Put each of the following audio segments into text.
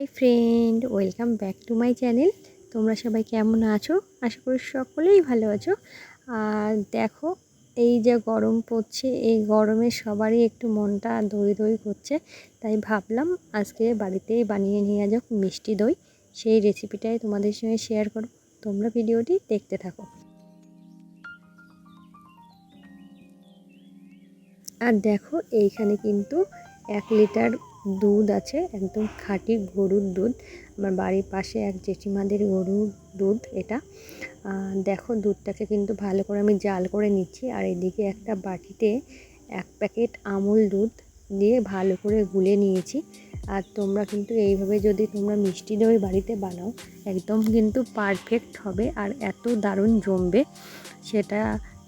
Hi friend, welcome back to my channel. তোমরা সবাই কেমন আছো? আশা করি সকলেই ভালো আছো। আর দেখো, এই যে গরম পড়ছে, এই গরমে সবারই একটু মনটা দই দই করছে। তাই ভাবলাম আজকে বাড়িতেই বানিয়ে নিয়ে যাক মিষ্টি দই। সেই রেসিপিটাই তোমাদের সঙ্গে শেয়ার করো। তোমরা ভিডিওটি দেখতে থাকো। আর দেখো, এইখানে কিন্তু 1 লিটার দুধ আছে, একদম খাঁটি গরুর দুধ। আমার বাড়ির পাশে এক জেঠিমাদের গরুর দুধ এটা। দেখো, দুধটাকে কিন্তু ভালো করে আমি জাল করে নিচ্ছি। আর এদিকে একটা বাটিতে 1 প্যাকেট আমুল দুধ দিয়ে ভালো করে গুলে নিয়েছি। আর তোমরা কিন্তু এইভাবে যদি তোমরা মিষ্টি দই বাড়িতে বানাও, একদম কিন্তু পারফেক্ট হবে আর এত দারুণ জমবে, সেটা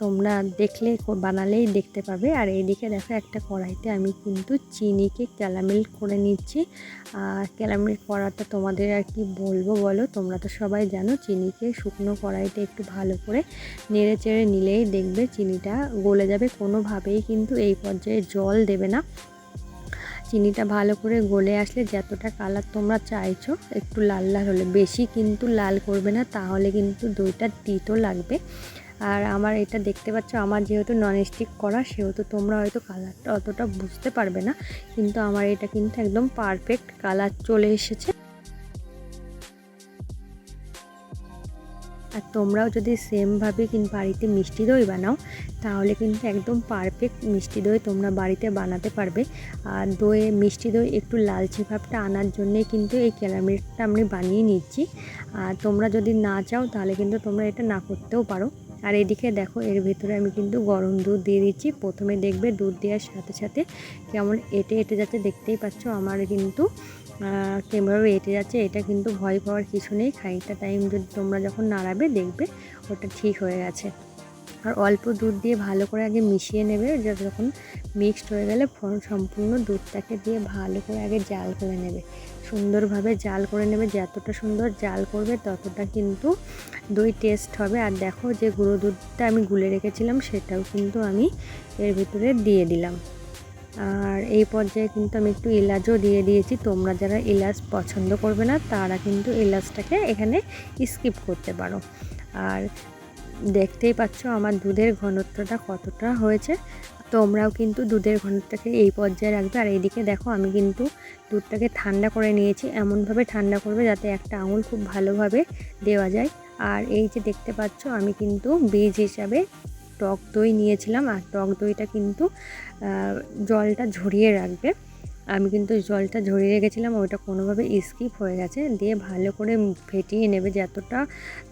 তোমরা দেখলে বানালেই দেখতে পাবে। আর এইদিকে দেখো, একটা কড়াইতে আমি কিন্তু চিনিকে ক্যারামেল করে নিচ্ছি। আর ক্যারামেল করাটা তোমাদের আর কি বলবো বলো, তোমরা তো সবাই জানো। চিনিকে শুকনো কড়াইতে একটু ভালো করে নেড়ে চেড়ে নিলেই দেখবে চিনিটা গলে যাবে। কোনোভাবেই কিন্তু এই পর্যায়ে জল দেবে না। চিনিটা ভালো করে গলে আসলে যতটা কালার তোমরা চাইছো, একটু লাল লাল হলে, বেশি কিন্তু লাল করবে না, তাহলে কিন্তু দইটা তিতো লাগবে। আর আমার এটা দেখতে পাচ্ছ, আমার যেহেতু ননস্টিক করা, সেহেতু তোমরা হয়তো কালারটা অতটা বুঝতে পারবে না, কিন্তু আমার এটা কিন্তু একদম পারফেক্ট কালার চলে এসেছে। আর তোমরাও যদি সেমভাবে কিন্তু বাড়িতে মিষ্টি দই বানাও, তাহলে কিন্তু একদম পারফেক্ট মিষ্টি দই তোমরা বাড়িতে বানাতে পারবে। আর মিষ্টি দই একটু লালচে ভাবটা আনার জন্যে কিন্তু এই ক্যারামেলটা আমি বানিয়ে নিচ্ছি। আর তোমরা যদি না চাও, তাহলে কিন্তু তোমরা এটা না করতেও পারো। আর এদিকে দেখো, এর ভিতরে আমি কিন্তু গরম দুধ দিয়ে দিচ্ছি। প্রথমে দেখবে দুধ দেওয়ার সাথে সাথে কেমন এঁটে এঁটে যাচ্ছে, দেখতেই পাচ্ছ। আমার কিন্তু কীভাবে এঁটে যাচ্ছে, এটা কিন্তু ভয় পাওয়ার কিছু নেই। খানিকটা টাইম যদি তোমরা যখন নাড়াবে, দেখবে ওটা ঠিক হয়ে গেছে। আর অল্প দুধ দিয়ে ভালো করে আগে মিশিয়ে নেবে। যখন মিক্সড হয়ে গেলে সম্পূর্ণ দুধটাকে দিয়ে ভালো করে আগে জাল করে নেবে, সুন্দরভাবে জাল করে নেবে। যতটা সুন্দর জাল করবে, ততটা কিন্তু দই টেস্ট হবে। আর দেখো, যে গুঁড়ো দুধটা আমি গুলে রেখেছিলাম, সেটাও কিন্তু আমি এর ভিতরে দিয়ে দিলাম। আর এই পর্যায়ে কিন্তু আমি একটু এলাচও দিয়ে দিয়েছি। তোমরা যারা এলাচ পছন্দ করবে না, তারা কিন্তু এলাচটাকে এখানে স্কিপ করতে পারো। আর দেখতেই পাচ্ছ আমার দুধের ঘনত্বটা কতটা হয়েছে। তোমরাও কিন্তু দুধের ঘনত্বটাকে এই পর্যায়ে রাখবে। আর এইদিকে দেখো, আমি কিন্তু দুধটাকে ঠান্ডা করে নিয়েছি। এমনভাবে ঠান্ডা করবে যাতে একটা আঙুল খুব ভালোভাবে দেওয়া যায়। আর এই যে দেখতে পাচ্ছ, আমি কিন্তু বীজ হিসাবে টক দই নিয়েছিলাম। আর টক দইটা কিন্তু জলটা ঝরিয়ে রাখবে। আমি কিন্তু জলটা ঝরিয়ে রেখেছিলাম, ওইটা কোনোভাবে স্কিপ হয়ে গেছে। দিয়ে ভালো করে ফেটিয়ে নেবে, যতটা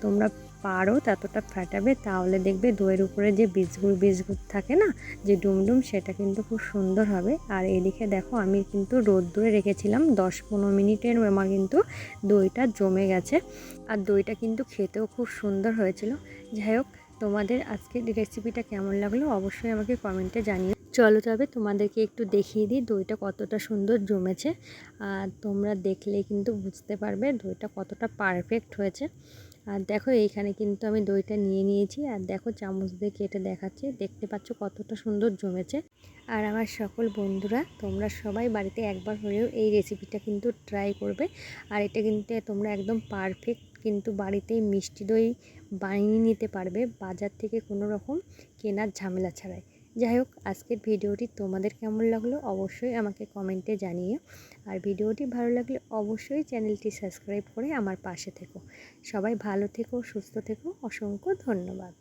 তোমরা পারো ততটা ফাটাবে, তাহলে দেখবে দইয়ের উপরে যে বীজগুলো থাকে না, যে ডুমডুম, সেটা কিন্তু খুব সুন্দর হবে। আর এদিকে দেখো, আমি কিন্তু রোদ্দুরে রেখেছিলাম 10-15 মিনিটের, আমার কিন্তু দইটা জমে গেছে। আর দইটা কিন্তু খেতেও খুব সুন্দর হয়েছিল। যাই হোক, তোমাদের আজকের রেসিপিটা কেমন লাগলো অবশ্যই আমাকে কমেন্টে জানিও। চলো, তবে তোমাদেরকে একটু দেখিয়ে দিই দইটা কতটা সুন্দর জমেছে। আর তোমরা দেখলেই কিন্তু বুঝতে পারবে দইটা কতটা পারফেক্ট হয়েছে। আর দেখো, এইখানে কিন্তু আমি দইটা নিয়ে নিয়েছি। আর দেখো, চামচ দিয়ে কেটে দেখাচ্ছি, দেখতে পাচ্ছ কতটা সুন্দর জমেছে। আর আমার সকল বন্ধুরা, তোমরা সবাই বাড়িতে একবার হলেও এই রেসিপিটা কিন্তু ট্রাই করবে। আর এটা কিন্তু তোমরা একদম পারফেক্ট কিন্তু বাড়িতেই মিষ্টি দই বানিয়ে নিতে পারবে, বাজার থেকে কোনো রকম কেনার ঝামেলা ছাড়াই। যাই হোক, আজকের ভিডিওটি তোমাদের কেমন লাগলো অবশ্যই আমাকে কমেন্টে জানিও। আর ভিডিওটি ভালো লাগলে অবশ্যই চ্যানেলটি সাবস্ক্রাইব করে আমার পাশে থেকো। সবাই ভালো থেকো, সুস্থ থেকো। অসংখ্য ধন্যবাদ।